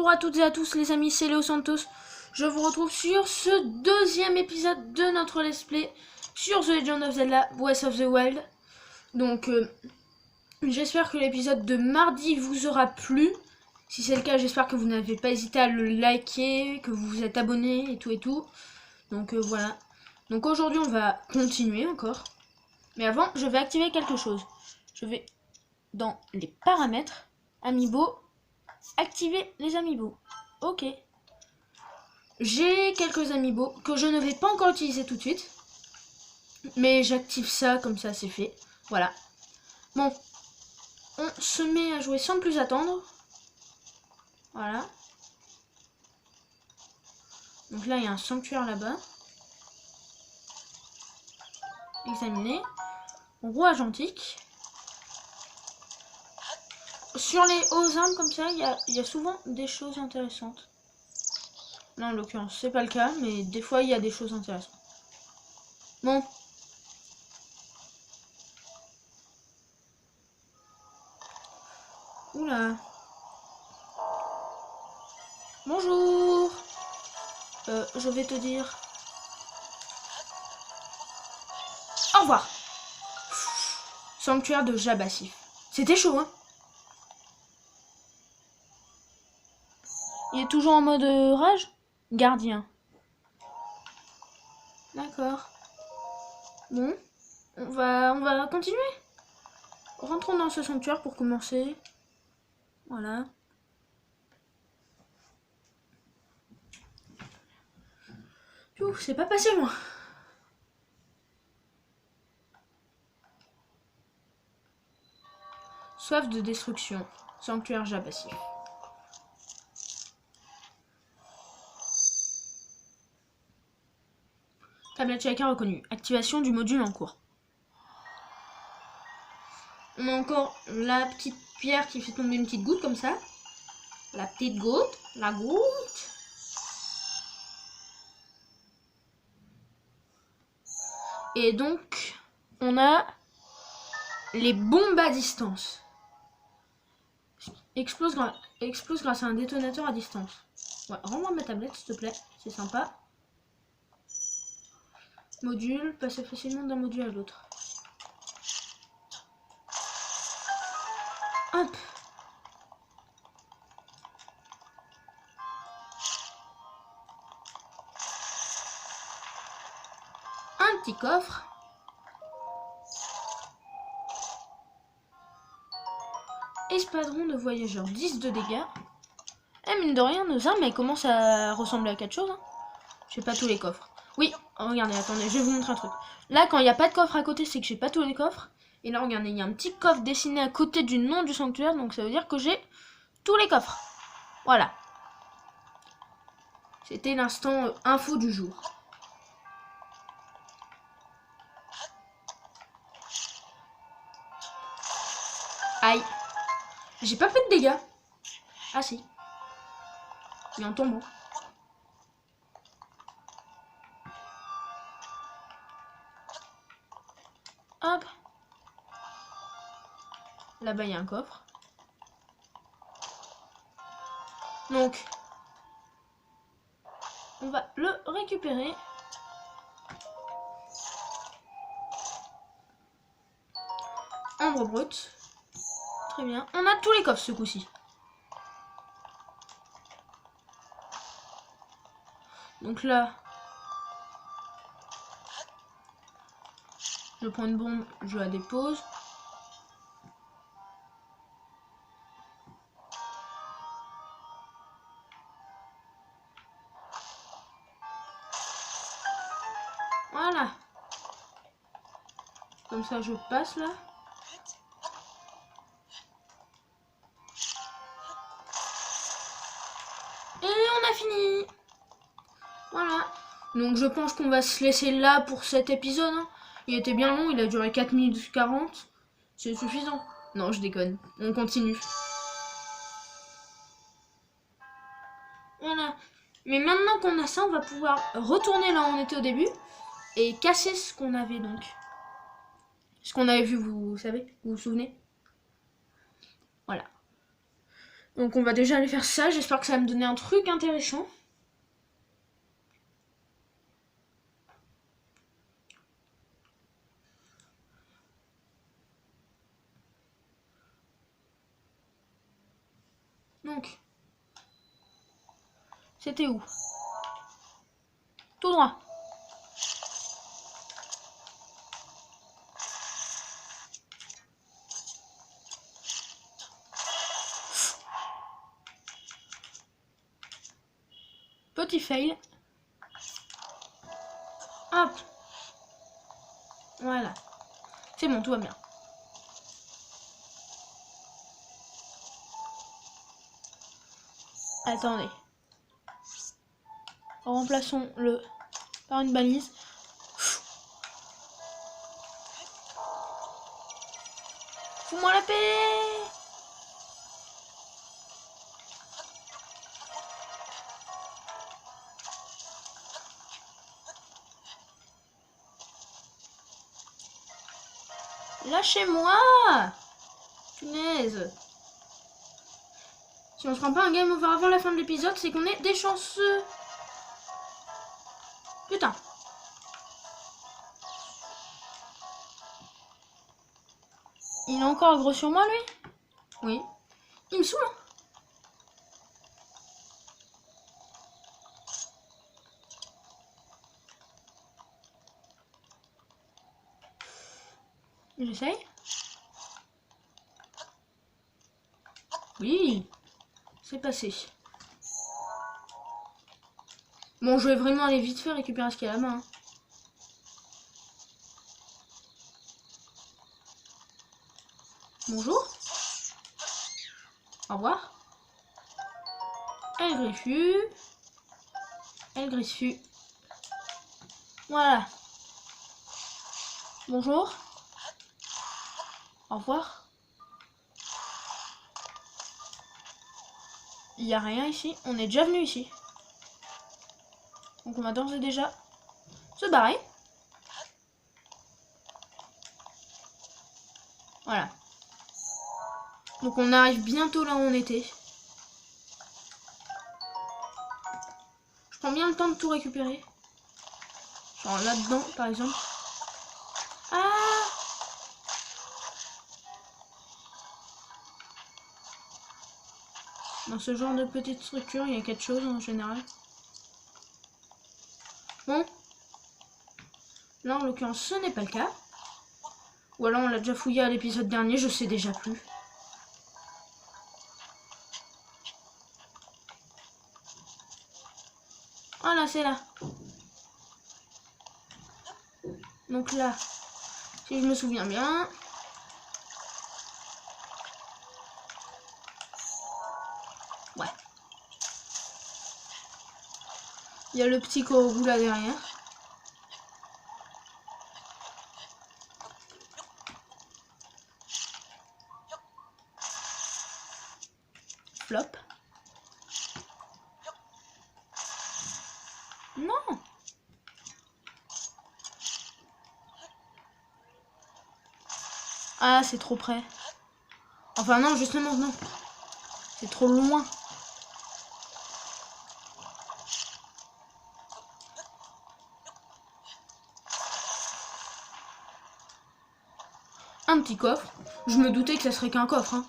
Bonjour à toutes et à tous les amis, c'est Léo Santos. Je vous retrouve sur ce deuxième épisode de notre let's play sur The Legend of Zelda Breath of the Wild. Donc j'espère que l'épisode de mardi vous aura plu. Si c'est le cas, j'espère que vous n'avez pas hésité à le liker, que vous vous êtes abonné et tout. Donc voilà. Donc aujourd'hui on va continuer encore. Mais avant, je vais activer quelque chose. Je vais dans les paramètres, Amiibo, activer les Amiibo. Ok. J'ai quelques Amiibo que je ne vais pas encore utiliser tout de suite. Mais j'active ça, comme ça c'est fait. Voilà. Bon. On se met à jouer sans plus attendre. Voilà. Donc là, il y a un sanctuaire là-bas. Examiner. Rouage antique. Sur les hauts armes comme ça, il y a souvent des choses intéressantes. Là, en l'occurrence, c'est pas le cas, mais des fois, il y a des choses intéressantes. Bon. Oula. Bonjour. Je vais te dire... Au revoir. Sanctuaire de Jabassif. C'était chaud, hein. Il est toujours en mode rage? Gardien. D'accord. Bon. On va continuer. Rentrons dans ce sanctuaire pour commencer. Voilà. Ouf, c'est pas passé loin. Soif de destruction. Sanctuaire Jabassif. Tablette chacun reconnue. Activation du module en cours. On a encore la petite pierre qui fait tomber une petite goutte comme ça. La petite goutte. La goutte. Et donc, on a les bombes à distance. Explose grâce à un détonateur à distance. Ouais, rends-moi ma tablette, s'il te plaît. C'est sympa. Module, passer facilement d'un module à l'autre. Hop. Un petit coffre. Espadron de voyageurs, 10 de dégâts. Eh, mine de rien, nos armes, elles commencent à ressembler à quelque chose. Hein. J'ai pas tous les coffres. Oui, regardez, attendez, je vais vous montrer un truc. Là, quand il n'y a pas de coffre à côté, c'est que j'ai pas tous les coffres. Et là, regardez, il y a un petit coffre dessiné à côté du nom du sanctuaire. Donc ça veut dire que j'ai tous les coffres. Voilà. C'était l'instant info du jour. Aïe. J'ai pas fait de dégâts. Ah si. Mais en tombant. Hop. Là-bas, il y a un coffre. Donc, on va le récupérer. Ambre brute. Très bien. On a tous les coffres ce coup-ci. Donc là, je prends une bombe, je la dépose. Voilà. Comme ça, je passe là. Et on a fini. Voilà. Donc je pense qu'on va se laisser là pour cet épisode. Hein. Il était bien long, il a duré 4 minutes 40. C'est suffisant. Non, je déconne. On continue. Voilà. Mais maintenant qu'on a ça, on va pouvoir retourner là où on était au début. Et casser ce qu'on avait donc. Ce qu'on avait vu, vous savez, vous vous souvenez? Voilà. Donc on va déjà aller faire ça. J'espère que ça va me donner un truc intéressant. Donc, c'était où? Tout droit. Petit fail. Hop. Voilà. C'est bon, tout va bien. Attendez. Remplaçons-le par une balise. Fous-moi la paix! Lâchez-moi! Punaise! Si on se prend pas un game over avant la fin de l'épisode, c'est qu'on est des chanceux! Putain! Il est encore aggro sur moi, lui? Oui. Il me saoule, hein? J'essaye. Oui, c'est passé. Bon, je vais vraiment aller vite fait récupérer ce qu'il y a à la main. Hein. Bonjour. Au revoir. Elle griffu. Elle griffu. Voilà. Bonjour. Au revoir. Il n'y a rien ici. On est déjà venu ici. Donc on va d'ores et déjà se barrer. Voilà. Donc on arrive bientôt là où on était. Je prends bien le temps de tout récupérer. Genre là-dedans par exemple. Ah! Dans ce genre de petite structure, il y a quelque chose en général. Bon. Là, en l'occurrence, ce n'est pas le cas. Ou alors, on l'a déjà fouillé à l'épisode dernier, je sais déjà plus. Voilà, c'est là. Donc là, si je me souviens bien... Ouais. Il y a le petit Korogu là derrière. Flop. Non. Ah, c'est trop près. Enfin non, justement, non. C'est trop loin. Un petit coffre. Je me doutais que ça serait qu'un coffre. Hein.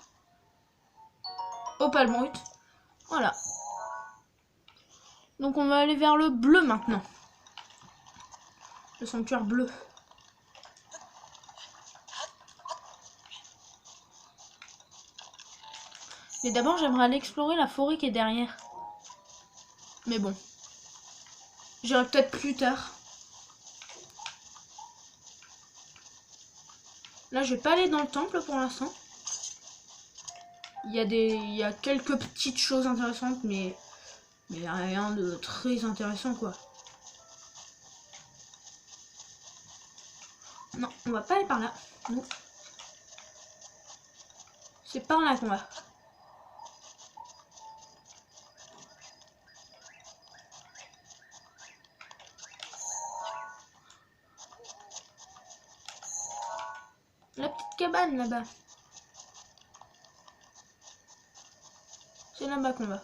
Opale brut. Voilà. Donc on va aller vers le bleu maintenant. Le sanctuaire bleu. Mais d'abord j'aimerais aller explorer la forêt qui est derrière. Mais bon. J'irai peut-être plus tard. Là je vais pas aller dans le temple pour l'instant. Il y a quelques petites choses intéressantes mais rien de très intéressant quoi. Non, on va pas aller par là. Non. C'est par là qu'on va. La petite cabane là-bas. là-bas qu'on va.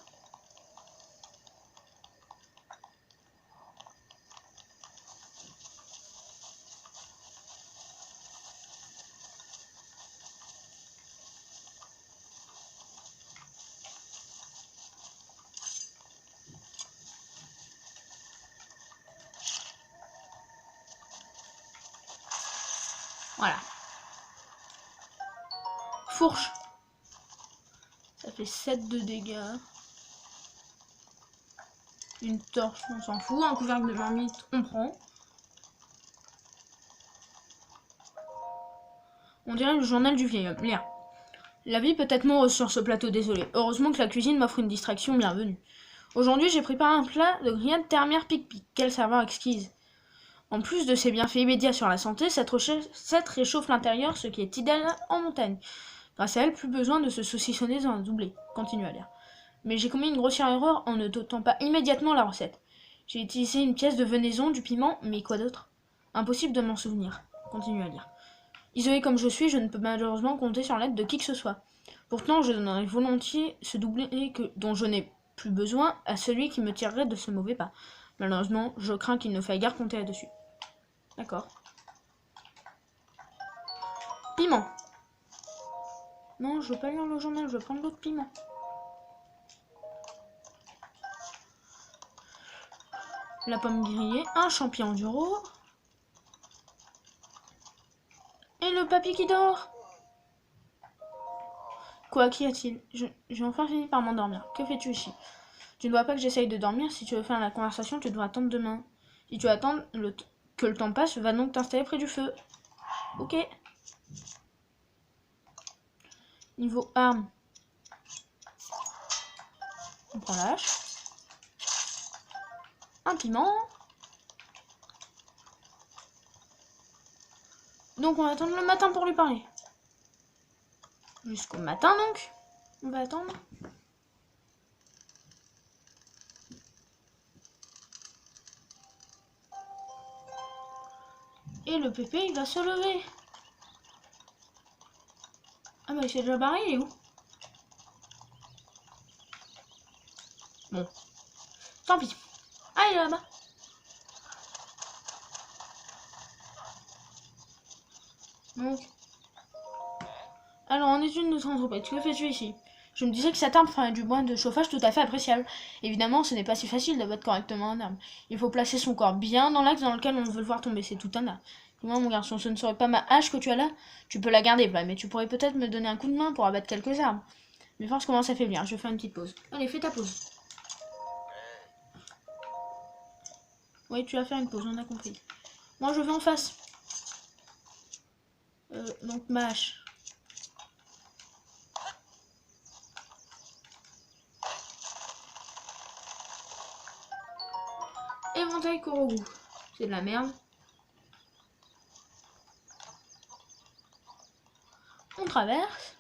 Voilà. Fourche. Ça fait 7 de dégâts. Une torche, on s'en fout. Un couvercle de marmite, on prend. On dirait le journal du vieil homme. Lire. La vie peut être morose sur ce plateau désolé. Heureusement que la cuisine m'offre une distraction bienvenue. Aujourd'hui, j'ai préparé un plat de grillade termière pic-pic. Quelle saveur exquise. En plus de ses bienfaits immédiats sur la santé, cette recette réchauffe l'intérieur, ce qui est idéal en montagne. Grâce à elle, plus besoin de se saucissonner dans un doublé. Continue à lire. Mais j'ai commis une grossière erreur en ne dotant pas immédiatement la recette. J'ai utilisé une pièce de venaison, du piment, mais quoi d'autre? Impossible de m'en souvenir. Continue à lire. Isolé comme je suis, je ne peux malheureusement compter sur l'aide de qui que ce soit. Pourtant, je donnerais volontiers ce doublé dont je n'ai plus besoin à celui qui me tirerait de ce mauvais pas. Malheureusement, je crains qu'il ne faille guère compter là-dessus. D'accord. Piment. Non, je veux pas lire le journal, je veux prendre l'autre piment. La pomme grillée, un champignon du roi. Et le papy qui dort. Quoi, qu'y a-t-il? J'ai enfin fini par m'endormir. Que fais-tu ici? Tu ne vois pas que j'essaye de dormir. Si tu veux faire la conversation, tu dois attendre demain. Si tu attends que le temps passe, va donc t'installer près du feu. Ok. Niveau arme. On prend la hache. Un piment. Donc on va attendre le matin pour lui parler. Jusqu'au matin donc. On va attendre. Et le pépé, il va se lever. Ah bah il s'est déjà barré, il est où? Bon. Tant pis. Ah, il est là-bas. Donc. Alors, en étude de notre entreprise, que fais-tu ici? Je me disais que cette arme ferait du bois de chauffage tout à fait appréciable. Évidemment, ce n'est pas si facile d'abattre correctement un arme. Il faut placer son corps bien dans l'axe dans lequel on veut le voir tomber. C'est tout un art. Dis-moi, mon garçon, ce ne serait pas ma hache que tu as là? Tu peux la garder, mais tu pourrais peut-être me donner un coup de main pour abattre quelques arbres. Mes forces commencent à faiblir. Je vais faire une petite pause. Allez, fais ta pause. Oui, tu vas faire une pause, on a compris. Moi, je vais en face. Donc, ma hache. Éventail Korogu. C'est de la merde. On traverse.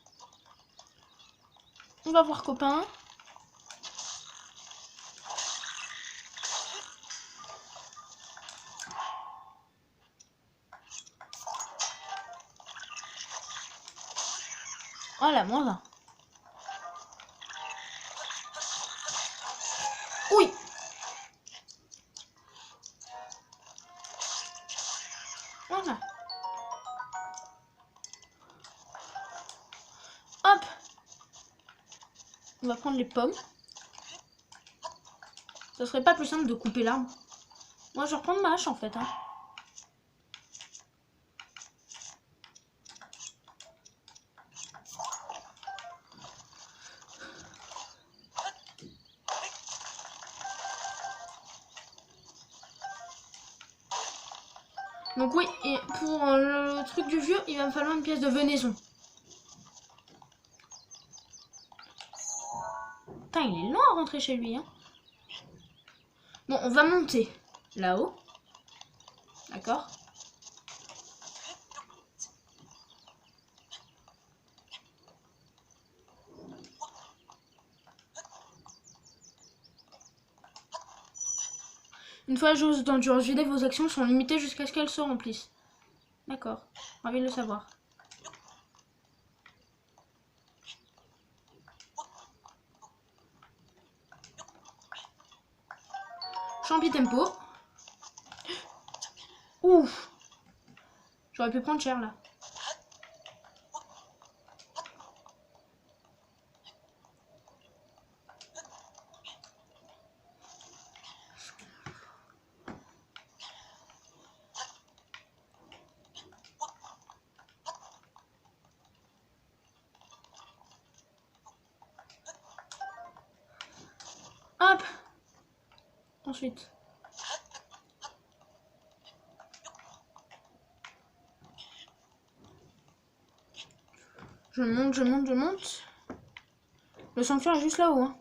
On va voir copain. Voilà, moins un. Oui. Voilà. Hop. On va prendre les pommes. Ça serait pas plus simple de couper l'arbre? Moi, je vais reprendre ma hache en fait. Hein. Donc oui, et pour le truc du vieux, il va me falloir une pièce de venaison. Putain, il est lent à rentrer chez lui. Hein. Bon, on va monter là-haut. D'accord. Une fois la jauge d'endurance vidée, vos actions sont limitées jusqu'à ce qu'elles se remplissent. D'accord. Ravi de le savoir. Champi tempo. Ouf. J'aurais pu prendre cher là. Hop. Ensuite. Je monte, je monte, je monte. Le sanctuaire est juste là-haut. Hein.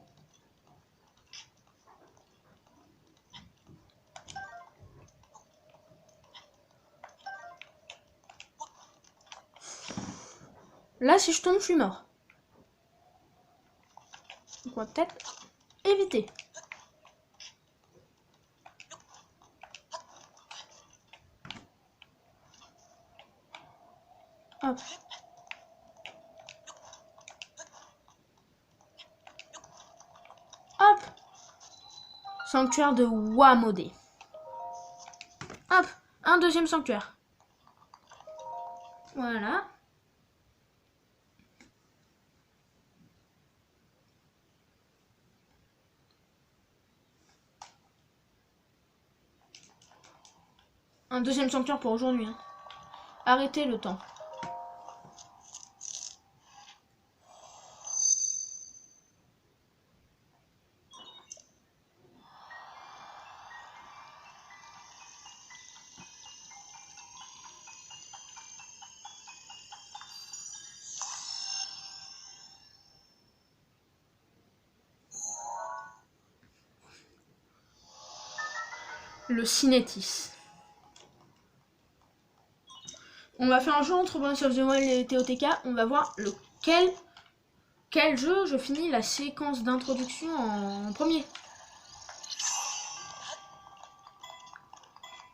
Là, si je tombe, je suis mort. Donc on va peut-être éviter. Hop. Hop. Sanctuaire de Wamode. Hop. Un deuxième sanctuaire. Voilà. Un deuxième sanctuaire pour aujourd'hui. Hein. Arrêtez le temps. Le Cinétis. On va faire un jeu entre Breath of the Wild et TOTK. On va voir quel jeu je finis la séquence d'introduction en premier.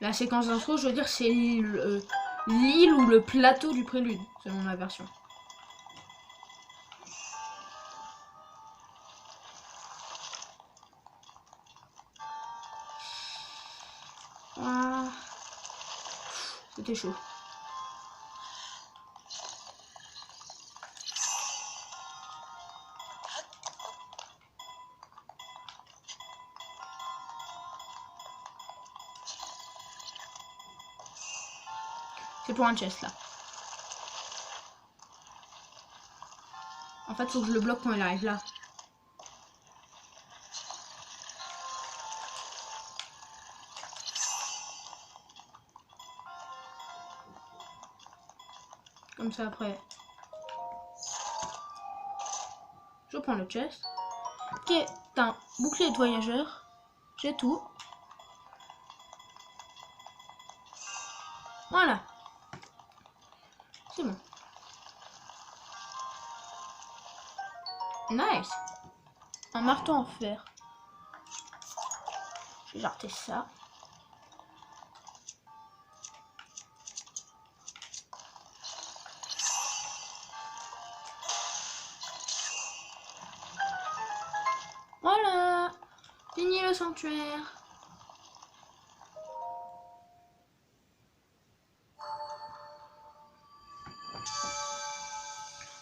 La séquence d'intro, je veux dire, c'est l'île ou le plateau du prélude, selon ma version. Ah. C'était chaud. C'est pour un chest là. En fait, faut que je le bloque quand il arrive là. Comme ça après. Je prends le chest. Qui est un bouclier de voyageur. J'ai tout. Voilà. C'est bon. Nice. Un marteau en fer. Je vais jarter ça. Voilà. Fini le sanctuaire.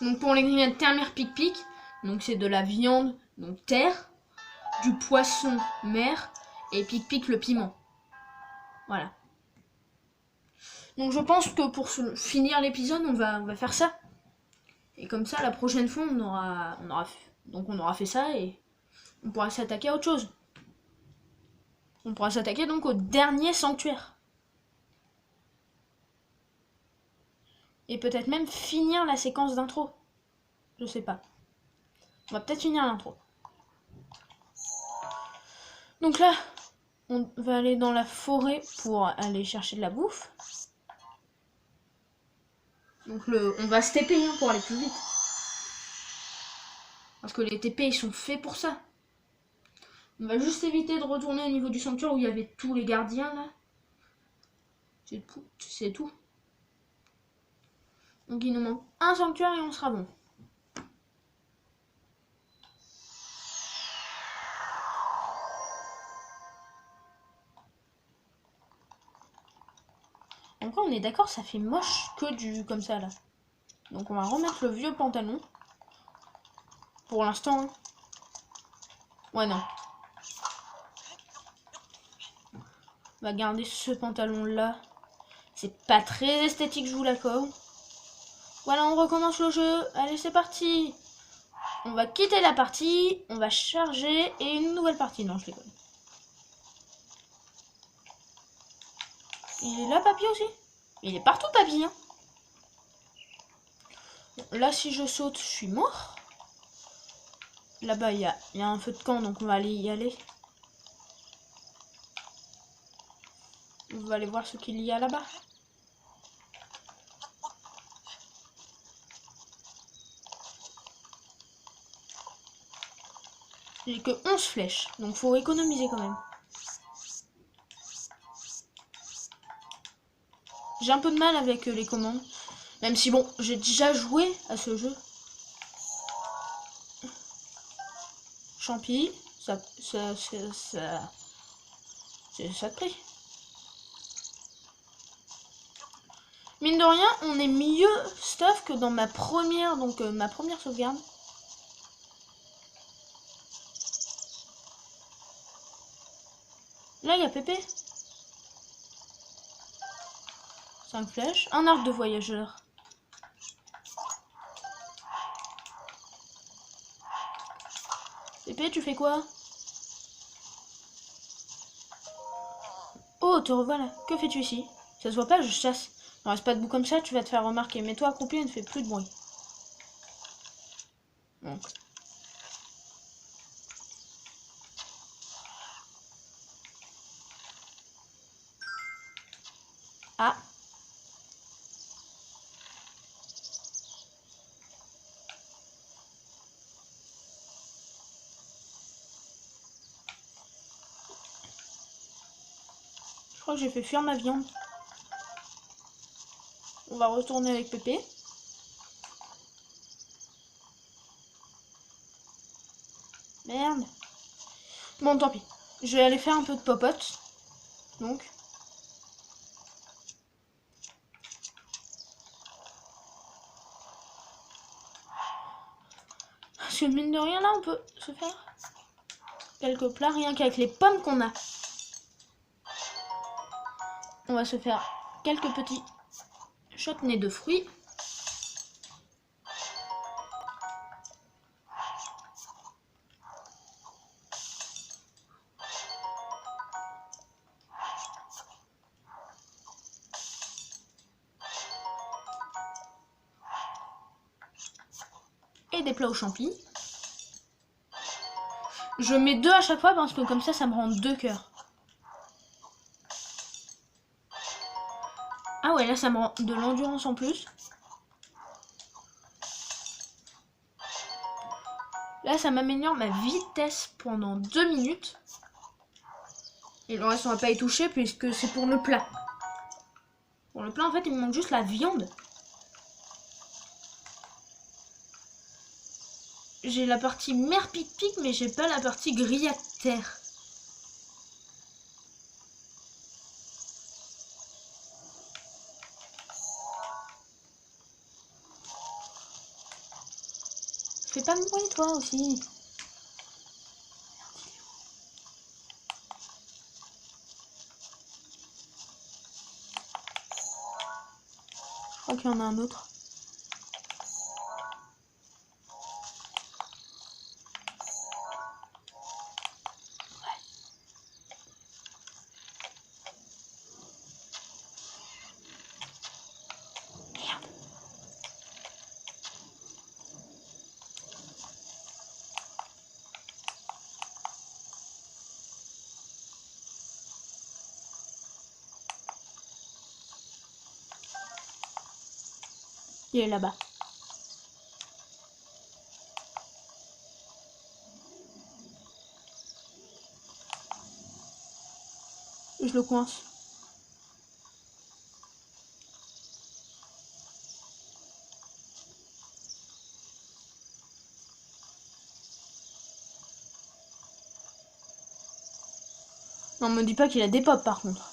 Donc pour les grillades terre-mer pic-pic, donc c'est de la viande, donc terre, du poisson mer et pic-pic le piment. Voilà. Donc je pense que pour finir l'épisode, on va faire ça. Et comme ça, la prochaine fois, on aura fait ça et on pourra s'attaquer à autre chose. On pourra s'attaquer donc au dernier sanctuaire. Et peut-être même finir la séquence d'intro. Je sais pas. On va peut-être finir l'intro. Donc là, on va aller dans la forêt pour aller chercher de la bouffe. Donc on va se TP hein, pour aller plus vite. Parce que les TP ils sont faits pour ça. On va juste éviter de retourner au niveau du sanctuaire où il y avait tous les gardiens là. C'est tout. Donc il nous manque un sanctuaire et on sera bon. Après, on est d'accord, ça fait moche que du comme ça, là. Donc, on va remettre le vieux pantalon. Pour l'instant. Hein. Ouais, non. On va garder ce pantalon-là. C'est pas très esthétique, je vous l'accorde. Voilà, on recommence le jeu. Allez, c'est parti. On va quitter la partie. On va charger. Et une nouvelle partie. Non, je déconne. Il est là, papy, aussi? Il est partout, papy. Hein. Là, si je saute, je suis mort. Là-bas, il y a un feu de camp, donc on va aller y aller. On va aller voir ce qu'il y a là-bas. J'ai que 11 flèches, donc faut économiser quand même. J'ai un peu de mal avec les commandes. Même si bon, j'ai déjà joué à ce jeu. Champi, ça de prix. Mine de rien, on est mieux stuff que dans ma première, ma première sauvegarde. Là, il y a Pépé. 5 flèches. Un arc de voyageur. Pépé, tu fais quoi? Oh, te revoilà. Que fais-tu ici? Ça se voit pas, je chasse. Ne reste pas debout comme ça, tu vas te faire remarquer. Mets-toi accroupi et ne fais plus de bruit. Donc. Ah. Je crois que j'ai fait fuir ma viande. On va retourner avec Pépé. Merde. Bon, tant pis. Je vais aller faire un peu de popote. Donc. Parce que mine de rien, là, on peut se faire quelques plats, rien qu'avec les pommes qu'on a. On va se faire quelques petits chutneys de fruits. Et des plats aux champignons. Je mets 2 à chaque fois parce que comme ça me rend 2 cœurs. Ah ouais, là ça me rend de l'endurance en plus. Là ça m'améliore ma vitesse pendant 2 minutes. Et le reste on va pas y toucher puisque c'est pour le plat. Pour le plat en fait il me manque juste la viande. J'ai la partie mer pic-pic mais j'ai pas la partie grillade terre. Fais pas de bruit toi aussi. Je crois qu'il y en a un autre. Il est là-bas. Je le coince. Non, me dis pas qu'il a des pops par contre.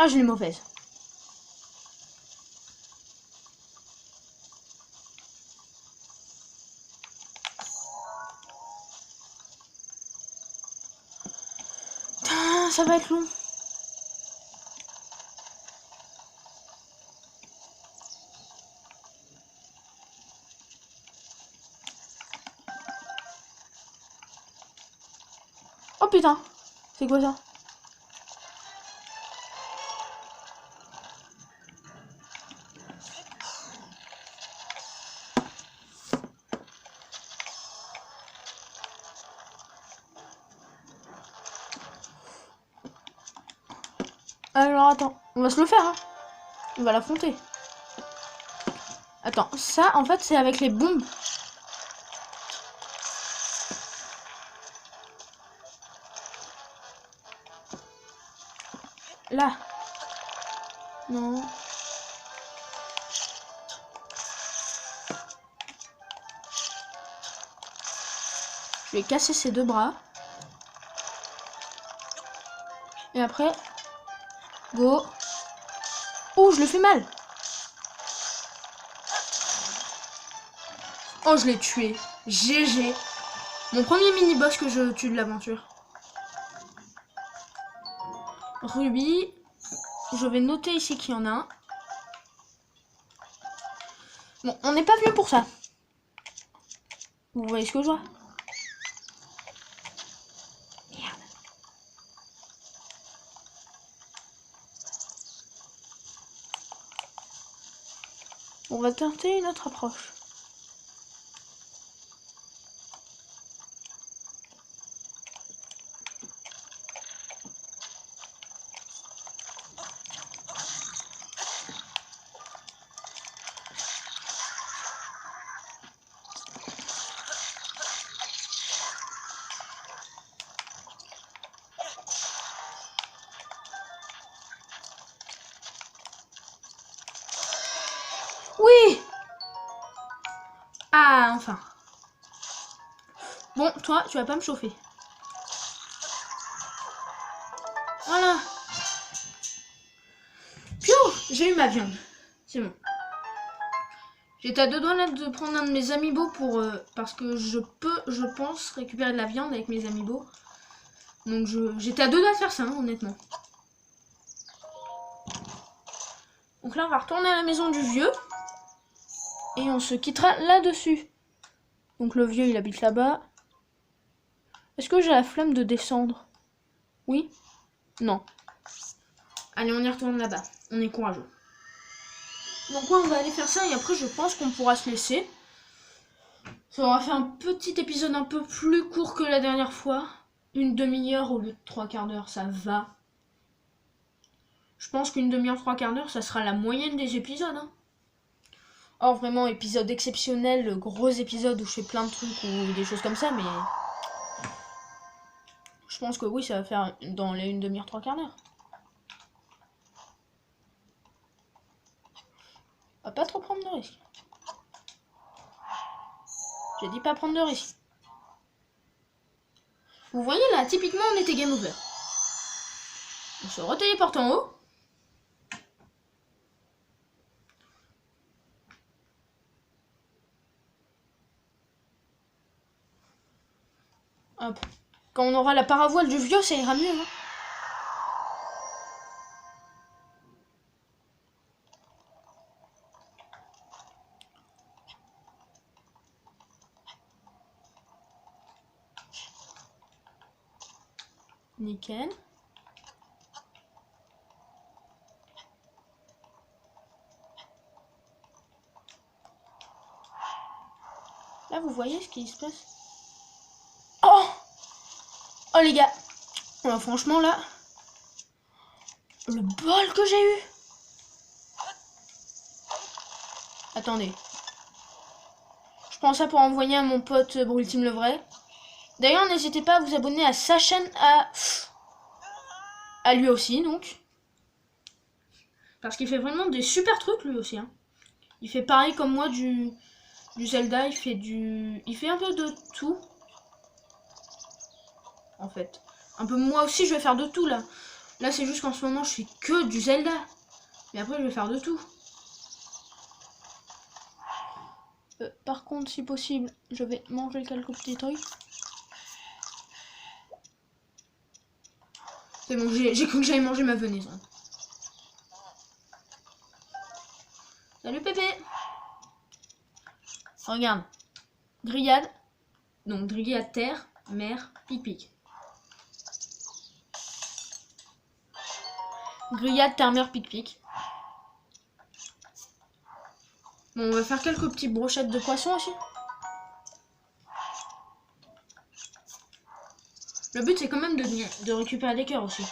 Ah, je l'ai mauvaise. Putain, ça va être long. Oh putain, c'est quoi ça? Alors attends, on va se le faire, hein. On va l'affronter. Attends, ça en fait c'est avec les bombes. Là. Non. Je vais casser ses deux bras. Et après... Go. Oh, je le fais mal. Oh, je l'ai tué. GG. Mon premier mini-boss que je tue de l'aventure. Ruby. Je vais noter ici qu'il y en a un. Bon, on n'est pas venu pour ça. Vous voyez ce que je vois? Merde. On va tenter une autre approche. Oui! Ah, enfin. Bon, toi, tu vas pas me chauffer. Voilà. Piou! J'ai eu ma viande. C'est bon. J'étais à deux doigts là de prendre un de mes amiibo pour... parce que je pense, récupérer de la viande avec mes amiibo. Donc j'étais à deux doigts de faire ça, hein, honnêtement. Donc là, on va retourner à la maison du vieux. Et on se quittera là-dessus. Donc le vieux, il habite là-bas. Est-ce que j'ai la flemme de descendre? Oui? Non. Allez, on y retourne là-bas. On est courageux. Donc ouais, on va aller faire ça et après je pense qu'on pourra se laisser. Ça aura fait un petit épisode un peu plus court que la dernière fois. Une demi-heure au lieu de 3/4 d'heure, ça va. Je pense qu'une demi-heure, 3/4 d'heure, ça sera la moyenne des épisodes. Hein. Or vraiment, épisode exceptionnel, gros épisode où je fais plein de trucs ou des choses comme ça, mais... Je pense que oui, ça va faire dans les une demi-heure, 3/4 d'heure. On va pas trop prendre de risques. J'ai dit pas prendre de risques. Vous voyez là, typiquement on était game over. On se retéléporte en haut. Hop. Quand on aura la paravoile du vieux, ça ira mieux. Hein. Nickel. Là, vous voyez ce qui se passe? Oh! Oh les gars! Alors, franchement, là... Le bol que j'ai eu! Attendez. Je prends ça pour envoyer à mon pote Brultime le Vrai. D'ailleurs, n'hésitez pas à vous abonner à sa chaîne, à lui aussi, donc. Parce qu'il fait vraiment des super trucs, lui aussi. Hein. Il fait pareil comme moi du Zelda, il fait un peu de tout. En fait. Un peu moi aussi, je vais faire de tout, là. Là, c'est juste qu'en ce moment, je fais que du Zelda. Mais après, je vais faire de tout. Par contre, si possible, je vais manger quelques petits trucs. C'est bon, j'ai cru que j'allais manger ma venaison. Salut Pépé. Regarde. Grillade. Donc grillade terre, mer, pic-pic. Grillade terre, mer, pic-pic. Bon, on va faire quelques petites brochettes de poisson aussi. Le but, c'est quand même de récupérer des cœurs aussi.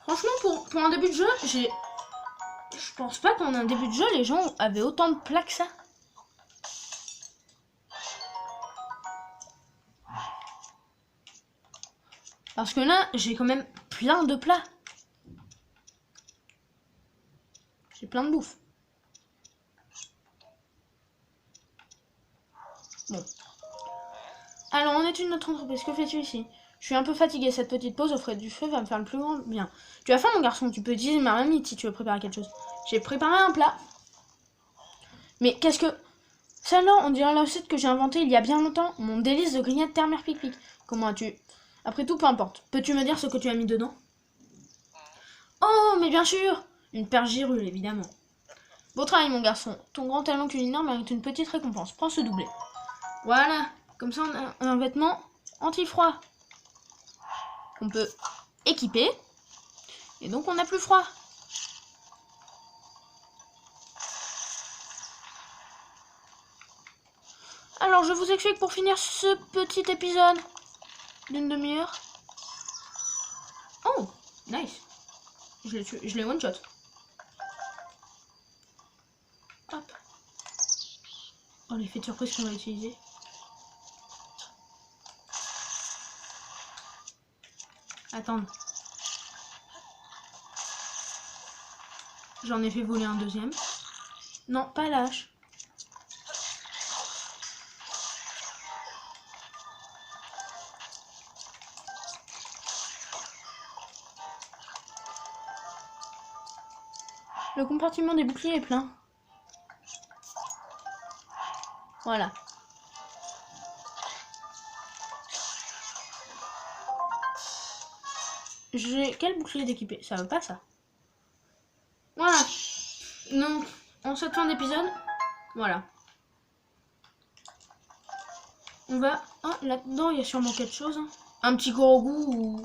Franchement, pour un début de jeu, je pense pas qu'en un début de jeu, les gens avaient autant de plats que ça. Parce que là, j'ai quand même plein de plats. J'ai plein de bouffe. Bon. Alors, en étude de notre entreprise, que fais-tu ici? Je suis un peu fatiguée, cette petite pause au frais du feu va me faire le plus grand bien. Tu as faim, mon garçon? Tu peux utiliser ma mamie si tu veux préparer quelque chose. J'ai préparé un plat. Mais qu'est-ce que... Celle-là, on dirait la recette que j'ai inventée il y a bien longtemps. Mon délice de grillade terre mer pic-pic. Comment as-tu... Après tout, peu importe. Peux-tu me dire ce que tu as mis dedans? Oh, mais bien sûr! Une perche girule, évidemment. Beau travail, mon garçon. Ton grand talent culinaire mérite une petite récompense. Prends ce doublé. Voilà. Comme ça, on a un vêtement anti-froid qu'on peut équiper. Et donc, on n'a plus froid. Alors, je vous explique pour finir ce petit épisode d'une demi-heure. Oh, nice. Je l'ai one-shot. Hop. Oh, l'effet de surprise qu'on va utiliser. Attends. J'en ai fait voler un deuxième. Non, pas lâche. Le compartiment des boucliers est plein. Voilà. J'ai quel bouclier d'équipé? Ça veut pas ça. Voilà. Donc, en cette fin d'épisode, voilà. On va... Oh, là-dedans, il y a sûrement quelque chose. Hein. Un petit gros goût ou...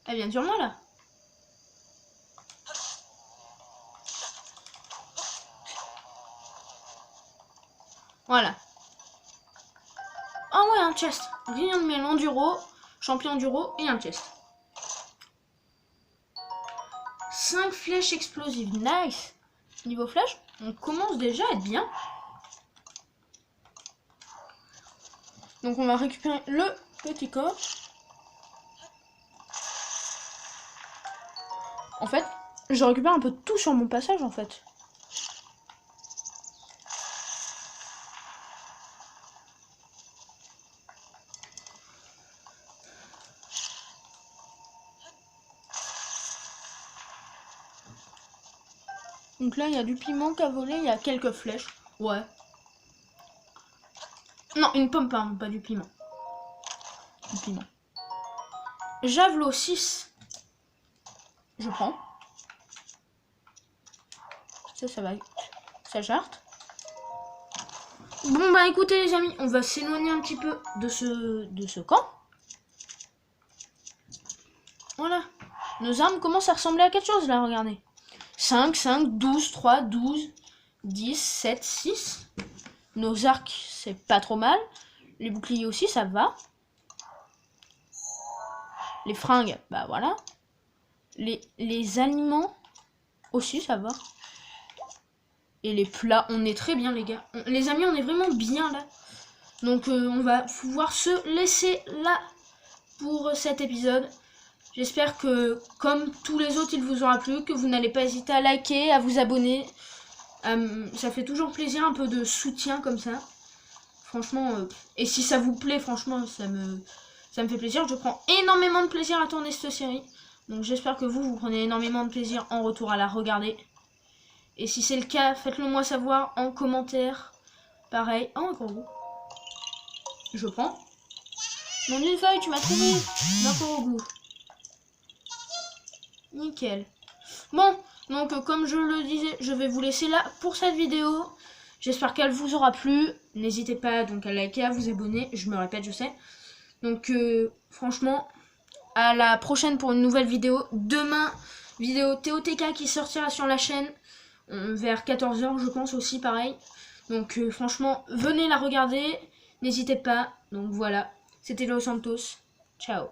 Elle vient sur moi, là. Voilà. Ah ouais, un chest. Rien de mêlant enduro, champion enduro et un chest. 5 flèches explosives. Nice. Niveau flèche, on commence déjà à être bien. Donc on va récupérer le petit corps. En fait, je récupère un peu de tout sur mon passage en fait. Donc là, il y a du piment qu'a volé, il y a quelques flèches. Ouais. Non, une pomme, pas du piment. Du piment. Javelot 6. Je prends. Ça va. Ça jarte. Bon, bah écoutez les amis, on va s'éloigner un petit peu de ce camp. Voilà. Nos armes commencent à ressembler à quelque chose là, regardez. 5, 5, 12, 3, 12, 10, 7, 6. Nos arcs, c'est pas trop mal. Les boucliers aussi, ça va. Les fringues, bah voilà. Les aliments aussi, ça va. Et les plats, on est très bien les gars. Les amis, on est vraiment bien là. Donc on va pouvoir se laisser là pour cet épisode. J'espère que comme tous les autres il vous aura plu, que vous n'allez pas hésiter à liker, à vous abonner. Ça fait toujours plaisir, un peu de soutien comme ça. Franchement, et si ça vous plaît, franchement ça me fait plaisir. Je prends énormément de plaisir à tourner cette série. Donc j'espère que vous prenez énormément de plaisir en retour à la regarder. Et si c'est le cas, faites-le moi savoir en commentaire. Pareil. Oh, encore vous. Je prends. Mon une feuille, tu m'as trouvé. D'accord au goût. Nickel. Bon, donc comme je le disais, je vais vous laisser là pour cette vidéo. J'espère qu'elle vous aura plu. N'hésitez pas donc à liker, à vous abonner. Je me répète, je sais. Donc franchement, à la prochaine pour une nouvelle vidéo. Demain, vidéo TOTK qui sortira sur la chaîne. Vers 14 h je pense aussi, pareil. Donc franchement, venez la regarder. N'hésitez pas. Donc voilà, c'était Los Santos. Ciao.